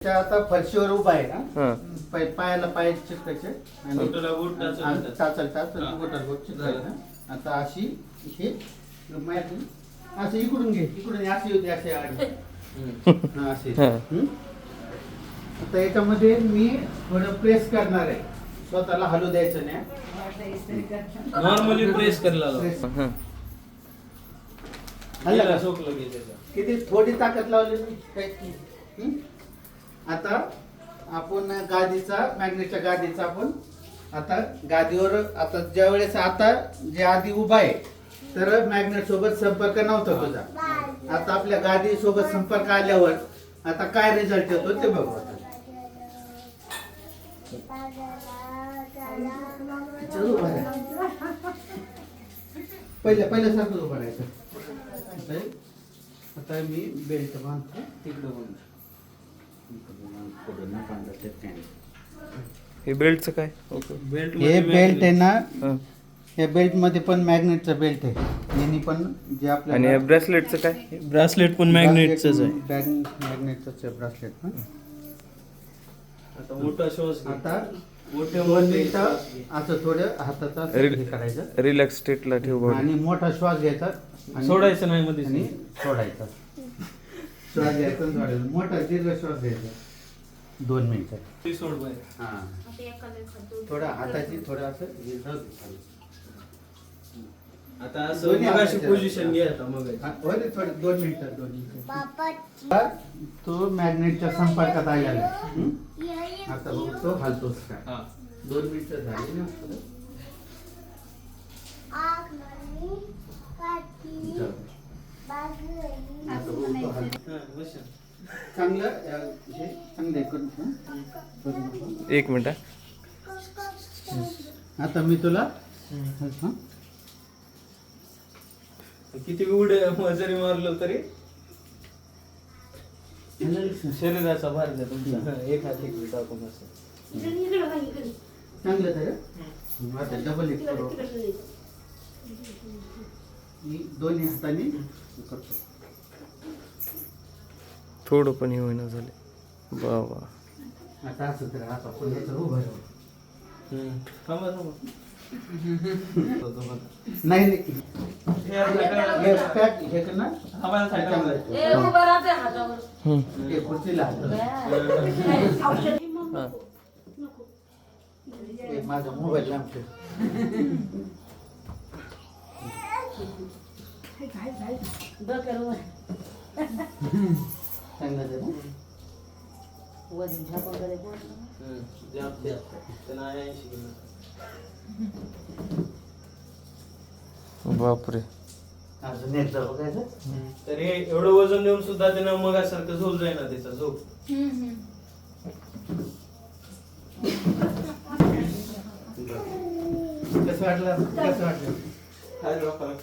आता फरशीवर उभा आहे ना, हा. पायाला पाय चिटकायचे आणि बोटाला बोट टाचायचं. टाचायचं हा. बोटाला बोट चिटकायचं. आता अशी हे माहिती असं इकडून घे, इकडून अशी होती अशी आडी. हा, अशी. हा. आता याच्यामध्ये मी थोडं प्रेस करणार आहे, स्वतःला हलू द्यायचं नाही. नॉर्मली प्रेस करायला लाव. प्रेस. हा. हल्ला का? सोकलं घे त्याचं. किती थोडी ताकद लावली मी काही. आता आपण मॅग्नेटच्या गादीचा आपण आता गादीवर आता ज्या वेळेस आता जे आधी उभा आहे तर मॅग्नेट सोबत संपर्क नव्हता तुझा. आता आपल्या गादी सोबत संपर्क आल्यावर आता काय रिझल्ट येतो ते बघू. आता चल उभा राहा. पहिल्यासारखं उभं राहायचं. आता मी बेल्ट बांधतो तिकडं बांधतो. हे बेल्टचं काय? बेल्ट हे बेल्ट आहे ना, हा. या बेल्ट मध्ये पण मॅग्नेटचं बेल्ट आहे. यांनी पण जे आणि आपल्याला हे ब्रेसलेटचं काय? ब्रासलेट पण मॅग्नेटचंच आहे. मॅग्नेटचंच आहे ब्रासलेट. आता मोठा श्वास घे. आता मोठे 2 मोठे मिनिटं श्वास घे. असं थोडं हाताचा असं हे करायचं रिलॅक्स स्टेटला ठेव body. आणि मोठा श्वास घ्यायचा आणि सोडायचं नाही मध्ये. आणि सोडायचा. श्वास घ्यायचा आणि सोडायचा. मोठा दीर्घ श्वास घ्यायचा 2 मिनिटं. ती सोड बाहेर. हा, थोडा हाताची थोडं असं हे जाऊ दे खाली. आता असं दोन्ही मगाशी हाताचे पोझिशन घे आता मग. हा, होय रे, थोडे 2 मिनिटं 2 मिनिटं. तो मॅग्नेटच्या संपर्कात आलेला आहे. आता बघू तो हलतोच काय. हा. 2 मिनिटं झाली ना. जाऊ. आता बघू तो हलतो. हा, बस. चांगलं हे चांगलं करून ठेव. 1 मिनिट. आता मी तुला हा? किती उडे जरी मारलं तरी शरीराचा भार द्या तुमचा. एक हात इकडे टाकून असं. चांगलं तर आता डबल एक करू. मी दोन्ही हाताने करतो. थोडं पण हे होईना झाले बाबा. आता असं तर आता पण याचं उभं राहू. थांबा थांबा. नाही नाही. हे पॅक हे कर ना. हे खुर्चीला हात. हे माझा मोबाईल लांब ठेव. चांगलं आहे ना? बापरे. अजून एकदा बघायचं. तर हे एवढं वजन देऊन सुद्धा त्यानं मगासारखं झोप जाईना त्याचा झोप. कसं वाटलं? काय लोकांना